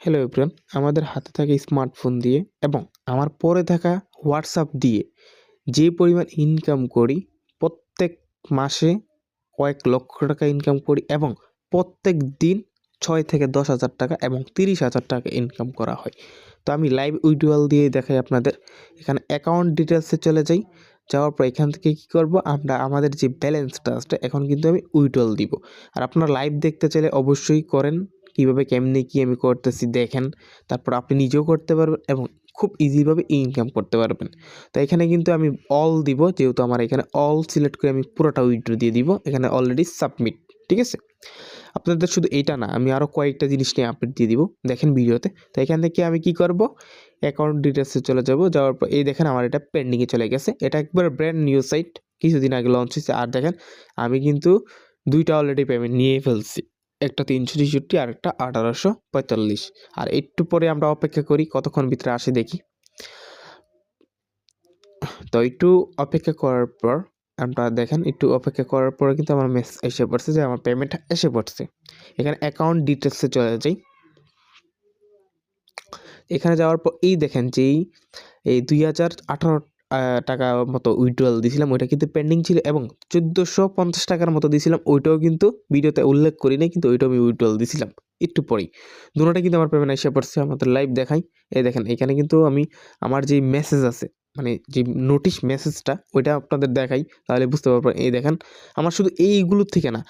Hello everyone, আমাদের হাতে থাকা স্মার্টফোন দিয়ে এবং আমার পরে থাকা হোয়াটসঅ্যাপ দিয়ে যে পরিমাণ ইনকাম করি, প্রত্যেক মাসে কয়েক লক্ষ টাকা ইনকাম করি এবং প্রত্যেক দিন ৬ থেকে ১০ হাজার টাকা এবং ৩০ হাজার টাকা ইনকাম করা হয়। তো আমি লাইভ উইড্রোয়াল দিয়ে দেখাই আপনাদের। এখানে অ্যাকাউন্ট ডিটেলসে চলে যাই। যাওয়ার পর এখান থেকে কী করব, আমরা আমাদের যে ব্যালেন্সটা আছে এখন কিন্তু আমি উইথড্রল দিব। আর আপনারা লাইভ দেখতে চাইলে অবশ্যই করেন। কীভাবে কেমনে কী আমি করতেছি দেখেন। তারপর আপনি নিজেও করতে পারবেন এবং খুব ইজিভাবে ইনকাম করতে পারবেন। তো এখানে কিন্তু আমি অল দিব, যেহেতু আমার এখানে অল সিলেক্ট করে আমি পুরোটা উইথড্র দিয়ে দিব। এখানে অলরেডি সাবমিট, ঠিক আছে? আপনাদের শুধু এইটা না, আমি আরও কয়েকটা জিনিস নিয়ে আপডেট দিয়ে দিব, দেখেন ভিডিওতে। তো এখান থেকে আমি কি করব, অ্যাকাউন্ট ডিটেলসে চলে যাব। যাওয়ার পর এই দেখেন আমার এটা পেন্ডিংয়ে চলে গেছে। এটা একবার ব্র্যান্ড নিউ সাইট, কিছুদিন আগে লঞ্চ হয়েছে। আর দেখেন আমি কিন্তু ২টা অলরেডি পেমেন্ট নিয়ে ফেলছি। একটা ৩৬৬ আর একটা ১৮৪৫। আর একটু পরে আমরা অপেক্ষা করি কতক্ষণ ভিতরে আসে দেখি। তো একটু অপেক্ষা করার পর আমরা দেখেন, একটু অপেক্ষা করার পরে কিন্তু আমার মেসেজ এসে পড়ছে যে আমার পেমেন্ট এসে পড়ছে। এখানে অ্যাকাউন্ট ডিটেলসে চলে যাই। এখানে যাওয়ার পর এই দেখেন যে এই ২০১৮ টাকা মতো উইথড্রয়াল দিয়েছিলাম, ওইটা কিন্তু পেন্ডিং ছিল এবং ১৪৫০ টাকার মতো দিয়েছিলাম, ওইটাও কিন্তু ভিডিওতে উল্লেখ করি নাই, কিন্তু ওইটাও আমি উইথড্রয়াল দিয়েছিলাম একটু পরেই। দুটোটা কিন্তু আমার পেমেন্ট এসে পড়ছে। আমাদের লাইভ দেখাই। এই দেখেন এখানে কিন্তু আমি আমার যে মেসেজ আছে, মানে যে নোটিশ মেসেজটা, ওইটা আপনাদের দেখাই, তাহলে বুঝতে পারবেন। এই দেখেন আমার শুধু এইগুলোর থেকে না,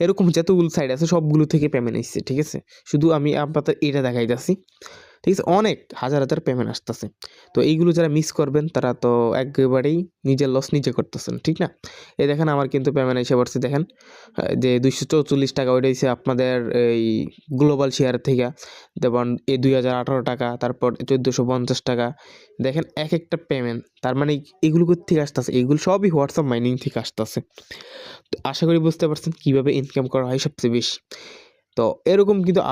এরকম যতগুলো সাইট আছে সবগুলো থেকে পেমেন্ট এসেছে, ঠিক আছে? শুধু আমি আপনাদের এটা দেখাই যাচ্ছি, ঠিক আছে? অনেক হাজার হাজার পেমেন্ট আসতেছে। তো এইগুলো যারা মিস করবেন তারা তো একেবারেই নিজের লস নিজে করতেছেন, ঠিক না? এই দেখেন আমার কিন্তু পেমেন্ট এসে পড়ছে। দেখেন যে ২৪৪ টাকা, ওইটা হচ্ছে আপনাদের এই গ্লোবাল শেয়ার থেকে। যেমন এই ২০১৮ টাকা, তারপর ১৪৫০ টাকা। দেখেন এক একটা পেমেন্ট, তার মানে এগুলো থেকে আসতেছে, এগুলো সবই হোয়াটসঅ্যাপ মাইনিং থেকে আসতেছে। তো আশা করি বুঝতে পারছেন কীভাবে ইনকাম করা হয় সবচেয়ে বেশি। তো এরকম কিন্তু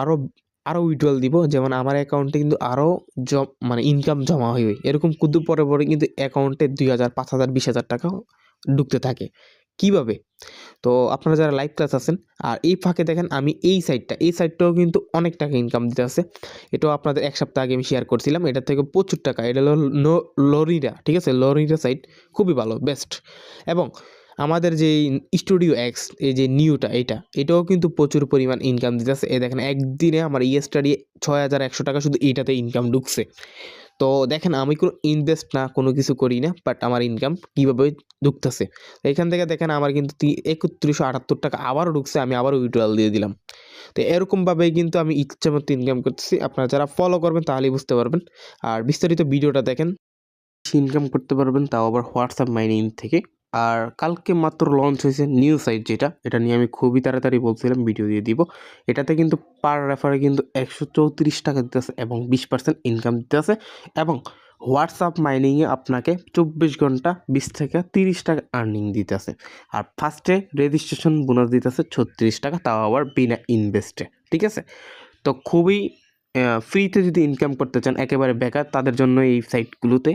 আরও উইথড্রয়াল দিব, যেমন আমার অ্যাকাউন্টে কিন্তু আরও মানে ইনকাম জমা হইবে। এরকম কিন্তু পরে পরে কিন্তু অ্যাকাউন্টে ২,০০০, ৫,০০০, ২০,০০০ টাকাও ঢুকতে থাকে। কীভাবে? তো আপনারা যারা লাইভ ক্লাস আছেন, আর এই ফাঁকে দেখেন আমি এই সাইটটাও কিন্তু অনেক টাকা ইনকাম দিতে আছে। এটাও আপনাদের ১ সপ্তাহ আগে আমি শেয়ার করছিলাম। এটা থেকে প্রচুর টাকা। এটা হলো লরিরা, ঠিক আছে? লরিরা সাইট খুবই ভালো, বেস্ট। এবং আমাদের যে স্টুডিও এক্স, এই যে নিউটা, এটাও কিন্তু প্রচুর পরিমাণ ইনকাম দিতেছে। এই দেখেন একদিনে আমার ইয়েস্টারডে ৬,১০০ টাকা শুধু এইটাতে ইনকাম ঢুকছে। তো দেখেন আমি কোনো ইনভেস্ট না, কোনো কিছু করি না, বাট আমার ইনকাম কীভাবে ঢুকতেছে। এখান থেকে দেখেন আমার কিন্তু ৩১৭৮ টাকা আবারও ঢুকছে, আমি আবারও উইথড্রয়াল দিয়ে দিলাম। তো এরকমভাবেই কিন্তু আমি ইচ্ছামতো ইনকাম করতেছি। আপনারা যারা ফলো করবেন তাহলেই বুঝতে পারবেন। আর বিস্তারিত ভিডিওটা দেখেন, ইনকাম করতে পারবেন, তাও আবার হোয়াটসঅ্যাপ মাইনিং থেকে। আর কালকে মাত্র লঞ্চ হয়েছে নিউ সাইট, এটা নিয়ে আমি খুবই তাড়াতাড়ি বলছিলাম ভিডিও দিয়ে দিব। এটাতে কিন্তু পার রেফারে কিন্তু ১৩৪ টাকা দিতেছে এবং ২০% ইনকাম দিতেছে। এবং হোয়াটসঅ্যাপ মাইনিংয়ে আপনাকে ২৪ ঘন্টা ২০ থেকে ৩০ টাকা আর্নিং দিতেছে। আর ফার্স্টে রেজিস্ট্রেশন বোনাস দিতেছে ৩৬ টাকা, তাও আবার বিনা ইনভেস্টে, ঠিক আছে? তো খুবই ফ্রিতে যদি ইনকাম করতে চান, একেবারে বেকার তাদের জন্য এই সাইটগুলোতে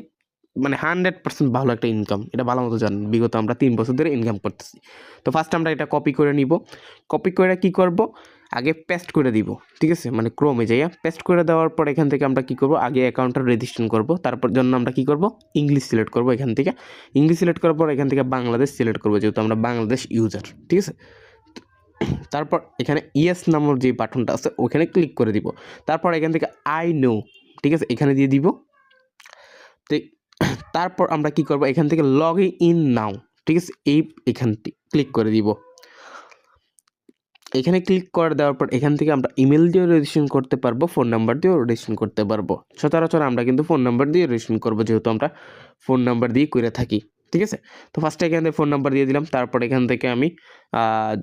মানে 100% ভালো একটা ইনকাম। এটা ভালো মতো জানেন, বিগত আমরা ৩ বছর ধরে ইনকাম করতেছি। তো ফার্স্ট আমরা এটা কপি করে নিব। কপি করে কি করব, আগে পেস্ট করে দিব, ঠিক আছে? মানে ক্রোমে যাইয়া পেস্ট করে দেওয়ার পর এখান থেকে আমরা কি করব, আগে অ্যাকাউন্টটা রেজিস্ট্রেশন করব। তারপর জন্য আমরা কি করব, ইংলিশ সিলেক্ট করব। এখান থেকে ইংলিশ সিলেক্ট করার পর এখান থেকে বাংলাদেশ সিলেক্ট করব, যেহেতু আমরা বাংলাদেশ ইউজার, ঠিক আছে? তারপর এখানে ইয়েস নামের যে বাটনটা আছে ওখানে ক্লিক করে দিব। তারপর এখান থেকে আই নো, ঠিক আছে, এখানে দিয়ে দিব। তারপর আমরা কি করব, এখান থেকে লগ ইন নাও, ঠিক আছে, এখান থেকে ক্লিক করে দিব। এখানে ক্লিক করে দেওয়ার পর এখান থেকে আমরা ইমেল দিয়েও রেজিস্ট্রেশন করতে পারবো, ফোন নাম্বার দিয়েও রেজিস্ট্রেশন করতে পারবো। সচরাচর আমরা কিন্তু ফোন নাম্বার দিয়ে রেজিস্ট্রেশন করবো, যেহেতু আমরা ফোন নাম্বার দিয়ে করে থাকি, ঠিক আছে? তো ফার্স্টে এখান থেকে ফোন নাম্বার দিয়ে দিলাম। তারপর এখান থেকে আমি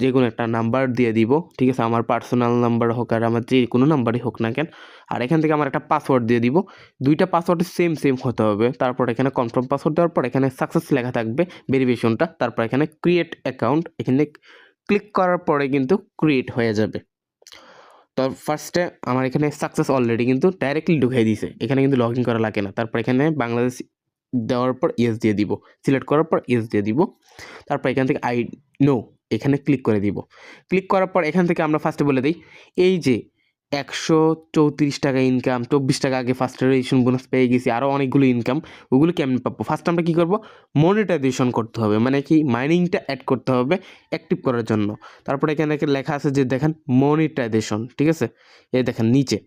যে কোনো একটা নাম্বার দিয়ে দিব, ঠিক আছে? আমার পার্সোনাল নাম্বার হোক আর আমার যে কোনো নাম্বারই হোক না কেন। আর এখান থেকে আমার একটা পাসওয়ার্ড দিয়ে দিব। 2টা পাসওয়ার্ড সেম হতে হবে। তারপর এখানে কনফার্ম পাসওয়ার্ড দেওয়ার পর এখানে সাকসেস লেখা থাকবে, ভেরিফিকেশনটা। তারপর এখানে ক্রিয়েট অ্যাকাউন্ট, এখানে ক্লিক করার পরে কিন্তু ক্রিয়েট হয়ে যাবে। তো ফার্স্টে আমার এখানে সাকসেস অলরেডি কিন্তু ডাইরেক্টলি ঢুকিয়ে দিয়েছে, এখানে কিন্তু লগ ইন করা লাগে না। তারপর এখানে বাংলাদেশ দেওয়ার পর ইয়েস দিয়ে দিব, সিলেক্ট করার পর ইয়েস দিয়ে দিব। তারপর এখান থেকে আই নো এখানে ক্লিক করে দিব। ক্লিক করার পর এখান থেকে আমরা ফার্স্টে বলে দিই, এই যে 134 টাকা ইনকাম, 24 টাকা আগে ফার্স্ট রেজিস্ট্রেশন বোনাস পেয়ে গেছি, আরও অনেকগুলো ইনকাম। ওগুলো কেমন পাবো? ফার্স্ট আমরা কী করবো, মনিটাইজেশন করতে হবে, মানে কি মাইনিংটা অ্যাড করতে হবে অ্যাক্টিভ করার জন্য। তারপরে এখানে লেখা আছে যে দেখেন মনিটাইজেশন, ঠিক আছে, এই দেখেন নিচে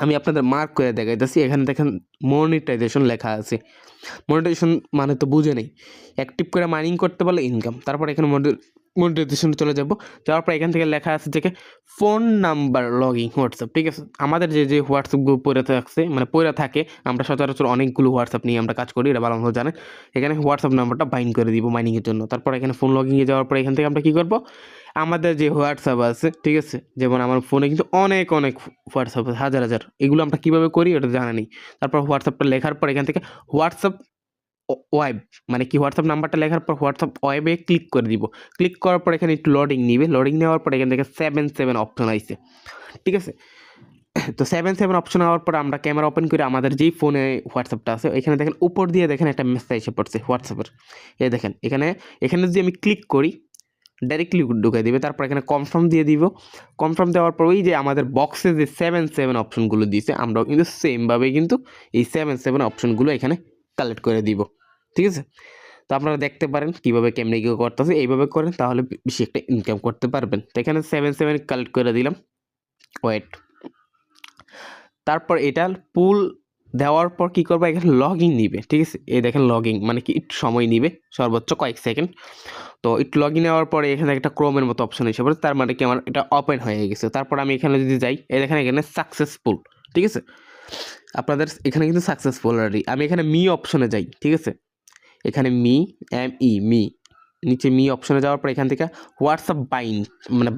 আমি আপনাদের মার্ক করে দেখাইতেছি, এখানে দেখেন মনিটাইজেশন লেখা আছে। মনিটাইজেশন মানে তো বুঝে নেই, অ্যাক্টিভ করে মাইনিং করতে পারলে ইনকাম। তারপর এখানে মনিটাইজেশনে চলে যাওয়ার পর এখান থেকে লেখা আছে যে ফোন নাম্বার লগইন হোয়াটসঅ্যাপ, ঠিক আছে। আমাদের যে হোয়াটসঅ্যাপ গ্রুপ পড়ে থাকছে, মানে পড়ে থাকে, আমরা সচরাচর অনেকগুলো হোয়াটসঅ্যাপ নিয়ে আমরা কাজ করি, এটা ভালো মতো জানেন। এখানে হোয়াটসঅ্যাপ নাম্বারটা বাইন্ড করে দিব মাইনিংয়ের জন্য। তারপর এখানে ফোন লগইনে যাওয়ার পর এখান থেকে আমরা কী করবো, আমাদের যে হোয়াটসঅ্যাপ আছে, ঠিক আছে, যেমন আমার ফোনে কিন্তু অনেক হোয়াটসঅ্যাপ আছে, হাজার হাজার, এগুলো আমরা কীভাবে করি ওটা জানা নেই। তারপর হোয়াটসঅ্যাপটা লেখার পর এখান থেকে হোয়াটসঅ্যাপ ওয়েব, মানে কি হোয়াটসঅ্যাপ নাম্বারটা লেখার পর হোয়াটসঅ্যাপ ওয়েবে ক্লিক করে দিব। ক্লিক করার পর এখানে একটু লোডিং নিবে, লোডিং নেওয়ার পর এখান থেকে 7 অপশন আসছে, ঠিক আছে। তো 7 অপশন হওয়ার পর আমরা ক্যামেরা ওপেন করে আমাদের যেই ফোনে হোয়াটসঅ্যাপটা আছে এখানে দেখেন উপর দিয়ে দেখেন একটা মেসেজ এসে পড়ছে হোয়াটসঅ্যাপের। এই দেখেন এখানে যদি আমি ক্লিক করি ডাইরেক্টলি ঢুকিয়ে দিবে। তারপর এখানে কনফার্ম দিয়ে দিব। কনফার্ম দেওয়ার পর ওই যে আমাদের বক্সে যে 7 অপশনগুলো দিয়েছে আমরাও কিন্তু সেমভাবে কিন্তু এই 7 অপশনগুলো এখানে কালেক্ট করে দিব, ঠিক আছে। তো আপনারা দেখতে পারেন কীভাবে কেমনে কী করতেছে, এইভাবে করেন তাহলে বেশি একটা ইনকাম করতে পারবেন। তো এখানে 7 কালেক্ট করে দিলাম, ওয়েট। তারপর এটা পুল দেওয়ার পর কী করবো, এখানে লগ ইন নিবে, ঠিক আছে। এই দেখেন লগ ইন মানে কি একটু সময় নিবে, সর্বোচ্চ কয়েক সেকেন্ড। তো একটু লগ ইন নেওয়ার পরে এখানে একটা ক্রোমের মতো অপশন এসে পড়ে, তার মানে কি আমার এটা ওপেন হয়ে গেছে। তারপর আমি এখানে যদি যাই, এই দেখেন এখানে সাকসেসফুল, ঠিক আছে। আপনাদের এখানে কিন্তু সাকসেসফুল অলরেডি। আমি এখানে মি অপশনে যাই, ঠিক আছে, এখানে মি নিচে মি অপশনে যাওয়ার পর এখান থেকে হোয়াটসঅ্যাপ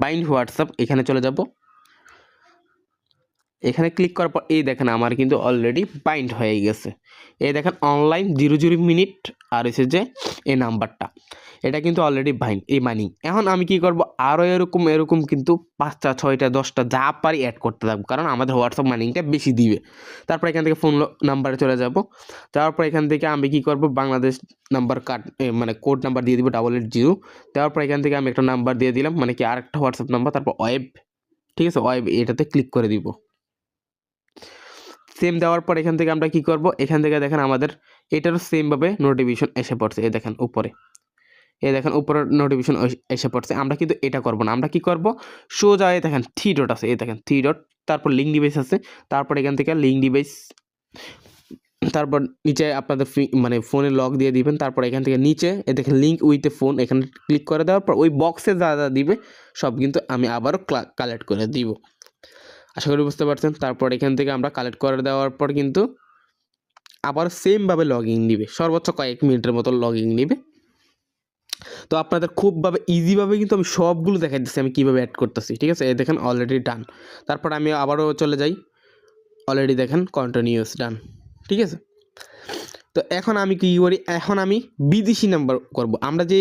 বাইন্ড হোয়াটসঅ্যাপ এখানে চলে যাব। এখানে ক্লিক করার পর এই দেখেন আমার কিন্তু অলরেডি বাইন্ড হয়ে গেছে। এই দেখেন অনলাইন 00 মিনিট আর হচ্ছে যে এই নাম্বারটা, এটা কিন্তু অলরেডি বাইন্ড এই মাইনিং। এখন আমি কি করব, আরও এরকম কিন্তু 5টা 6টা 10টা যা পারি অ্যাড করতে থাকবো, কারণ আমাদের হোয়াটসঅ্যাপ মাইনিংটা বেশি দিবে। তারপর এখান থেকে ফোন নাম্বারে চলে যাব। যাওয়ার পর এখান থেকে আমি কি করব, বাংলাদেশ নাম্বার মানে কোড নাম্বার দিয়ে দিব 880। দেওয়ার পর এখান থেকে আমি একটা নাম্বার দিয়ে দিলাম, মানে কি আরেকটা হোয়াটসঅ্যাপ নাম্বার। তারপর ওয়েব, ঠিক আছে, ওয়েব এটাতে ক্লিক করে দিব। সেম দেওয়ার পর এখান থেকে আমরা কি করব, এখান থেকে দেখেন আমাদের এটারও সেমভাবে নোটিফিকেশন এসে পড়ছে। এই দেখেন উপরে, এই দেখেন উপরে নোটিফিকেশন এসে পড়ছে। আমরা কিন্তু এটা করব না, আমরা কি করব, সোজা দেখেন 3 ডট আছে, এই দেখেন 3 ডট, তারপর লিঙ্ক ডিভাইস আছে। তারপর এখান থেকে লিঙ্ক ডিভাইস, তারপর নিচে আপনাদের মানে ফোনে লক দিয়ে দিবেন। তারপর এখান থেকে নিচে এ দেখেন লিঙ্ক উইথ এ ফোন, এখানে ক্লিক করে দেওয়ার পর ওই বক্সে যা যা দিবে সব কিন্তু আমি আবারও কালেক্ট করে দিব। আশা করি বুঝতে পারছেন। তারপর এখান থেকে আমরা কালেক্ট করে দেওয়ার পর কিন্তু আবার সেমভাবে লগ ইন নিবে, সর্বোচ্চ কয়েক মিনিটের মতো লগ ইন নিবে। তো আপনাদের খুবভাবে ইজিভাবে কিন্তু আমি সবগুলো দেখাই দিচ্ছি আমি কীভাবে অ্যাড করতেছি, ঠিক আছে। এই দেখেন অলরেডি ডান। তারপর আমি আবারও চলে যাই, অলরেডি দেখেন কন্টিনিউয়াস ডান, ঠিক আছে। তো এখন আমি কী করি, এখন আমি বিদেশি নাম্বার করব। আমরা যে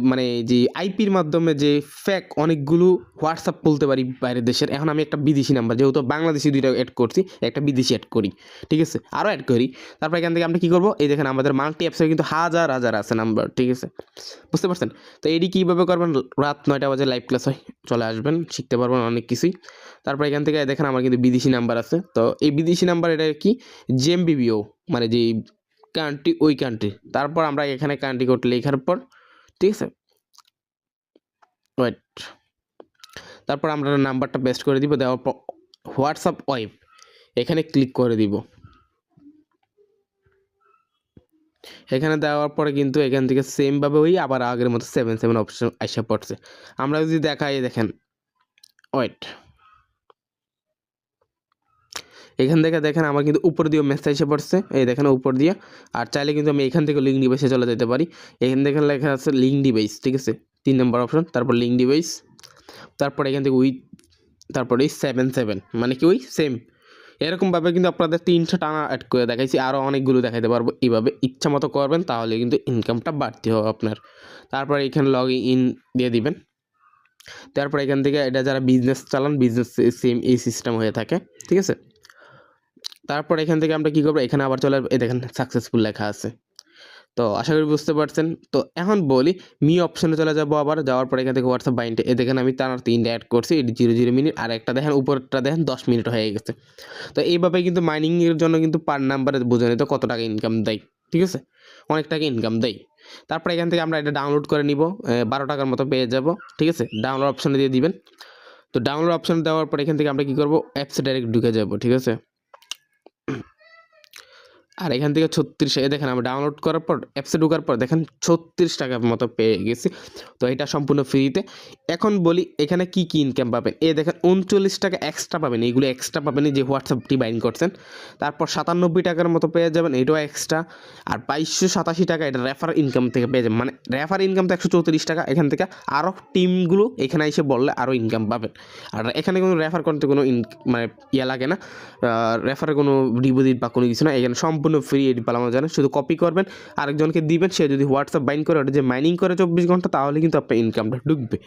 মানে যে আইপির মাধ্যমে যে ফেক অনেকগুলো হোয়াটসঅ্যাপ বলতে পারি বাইরের দেশের, এখন আমি একটা বিদেশি নাম্বার, যেহেতু বাংলাদেশি 2টা অ্যাড করছি, একটা বিদেশি অ্যাড করি, ঠিক আছে, আরও অ্যাড করি। তারপর এখান থেকে আমরা কী করবো, এই দেখেন আমাদের মাল্টি অ্যাপসে কিন্তু হাজার আছে নাম্বার, ঠিক আছে, বুঝতে পারছেন। তো এটি কীভাবে করবেন, রাত 9টা বাজে লাইভ ক্লাস হয়, চলে আসবেন, শিখতে পারবেন অনেক কিছুই। তারপর এখান থেকে দেখেন আমার কিন্তু বিদেশি নাম্বার আছে। তো এই বিদেশি নাম্বার এটা কি, জেএমবিবিও মানে যে কান্ট্রি, ওই কান্ট্রি। তারপর আমরা এখানে কান্ট্রি কোড লেখার পর, ঠিক আছে, ওয়েট, তারপর আমরা নাম্বারটা পেস্ট করে দিব। দেওয়ার পর হোয়াটসঅ্যাপ ওয়েব এখানে ক্লিক করে দিব। এখানে দেওয়ার পরে কিন্তু এখান থেকে সেমভাবে ওই আবার আগের মতো 7 অপশন এসে পড়ছে। আমরা যদি দেখাই, দেখেন ওয়েট, এখান থেকে দেখেন আমার কিন্তু উপর দিয়ে মেসেজ এসে পড়ছে, এই দেখেন উপর দিয়ে। আর চাইলে কিন্তু আমি এখান থেকে লিঙ্ক ডিভাইসে চলে যেতে পারি। এখান থেকে লেখা আছে লিঙ্ক ডিভাইস, ঠিক আছে, 3 নম্বর অপশন। তারপর লিঙ্ক ডিভাইস, তারপর এখান থেকে তারপর এই 7 মানে কি ওই সেম এরকমভাবে কিন্তু আপনাদের 3টা টানা অ্যাড করে দেখাইছি, আরও অনেকগুলো দেখাইতে পারবো। এইভাবে ইচ্ছা মতো করবেন, তাহলে কিন্তু ইনকামটা বাড়তে হবে আপনার। তারপর এখানে লগ ইন দিয়ে দিবেন। তারপর এখান থেকে এটা যারা বিজনেস চালান, বিজনেস সেম এই সিস্টেম হয়ে থাকে, ঠিক আছে। তারপর এখান থেকে আমরা কী করবো, এখানে আবার চলে আসবো, এই দেখেন সাকসেসফুল লেখা আছে। তো আশা করি বুঝতে পারছেন। তো এখন বলি মি অপশনে চলে যাবো, আবার যাওয়ার পরে এখান থেকে হোয়াটসঅ্যাপ বাইন্ডে দেখেন আমি তার 3টা অ্যাড করছি, এটি 0 মিনিট, আর একটা দেখেন উপরটা দেখেন 10 মিনিট হয়ে গেছে। তো এইভাবে কিন্তু মাইনিংয়ের জন্য কিন্তু পার নাম্বারে বোঝা নিত কত টাকা ইনকাম দেয়, ঠিক আছে, অনেক টাকা ইনকাম দেয়। তারপরে এখান থেকে আমরা এটা ডাউনলোড করে নিব, 12 টাকার মতো পেয়ে যাব, ঠিক আছে, ডাউনলোড অপশনে দিয়ে দিবেন। তো ডাউনলোড অপশন দেওয়ার পর এখান থেকে আমরা কী করবো, অ্যাপসে ডাইরেক্ট ঢুকে যাব, ঠিক আছে। আর এখান থেকে 36 দেখেন আমরা ডাউনলোড করার পর অ্যাপসে ঢোকার পর দেখেন 36 টাকার মতো পেয়ে গেছি। তো এটা সম্পূর্ণ ফ্রিতে। এখন বলি এখানে কি কি ইনকাম পাবেন, দেখেন 39 টাকা এক্সট্রা পাবেন, এইগুলো এক্সট্রা পাবেন যে হোয়াটসঅ্যাপটি বাইন্ড করছেন। তারপর 97 টাকার মতো পেয়ে যাবেন, এটাও এক্সট্রা। আর 2287 টাকা এটা রেফার ইনকাম থেকে পেয়ে যাবেন, মানে রেফার ইনকাম তো 134 টাকা। এখান থেকে আরও টিমগুলো এখানে এসে বললে আরও ইনকাম পাবেন। আর এখানে কোনো রেফার করতে কোনো মানে লাগে না, রেফারের কোনো ডিপোজিট বা কোনো কিছু না, এখানে সম্পূর্ণ ফ্রি এটি পালানো যায় না, শুধু কপি করবেন আরেকজনকে দিবেন, সে যদি হোয়াটসঅ্যাপ বাইন্ড করে ওটা যে মাইনিং করে 24 ঘন্টা, তাহলে কিন্তু আপনার ইনকামটা ঢুকবে,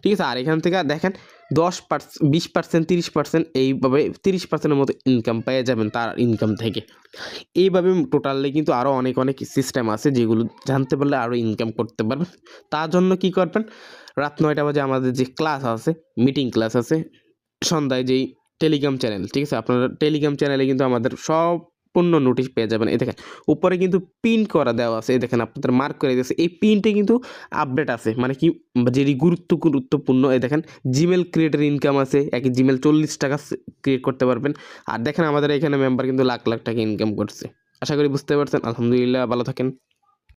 ঠিক আছে। আর এখান থেকে দেখেন 10%, 20%, 30%, এইভাবে 30%-এর মতো ইনকাম পেয়ে যাবেন তার ইনকাম থেকে। এইভাবে টোটালি কিন্তু আরও অনেক অনেক সিস্টেম আছে যেগুলো জানতে পারলে আরও ইনকাম করতে পারবেন। তার জন্য কি করবেন, রাত 9টা বাজে আমাদের যে ক্লাস আছে, মিটিং ক্লাস আছে, সন্ধ্যায় যেই টেলিগ্রাম চ্যানেল, ঠিক আছে, আপনারা টেলিগ্রাম চ্যানেলে কিন্তু আমাদের সম্পূর্ণ নোটিশ পেয়ে যাবেন। এই দেখেন উপরে কিন্তু পিন করা দেওয়া আছে, এই দেখেন আপনাদের মার্ক করে দিয়েছে, এই পিনটি কিন্তু আপডেট আছে, মানে কি যেটি গুরুত্বপূর্ণ। এই দেখেন জিমেল ক্রিয়েটের ইনকাম আছে, এক জিমেল 40 টাকা ক্রিয়েট করতে পারবেন। আর দেখেন আমাদের এখানে মেম্বার কিন্তু লাখ লাখ টাকা ইনকাম করছে। আশা করি বুঝতে পারছেন। আলহামদুলিল্লাহ, ভালো থাকেন।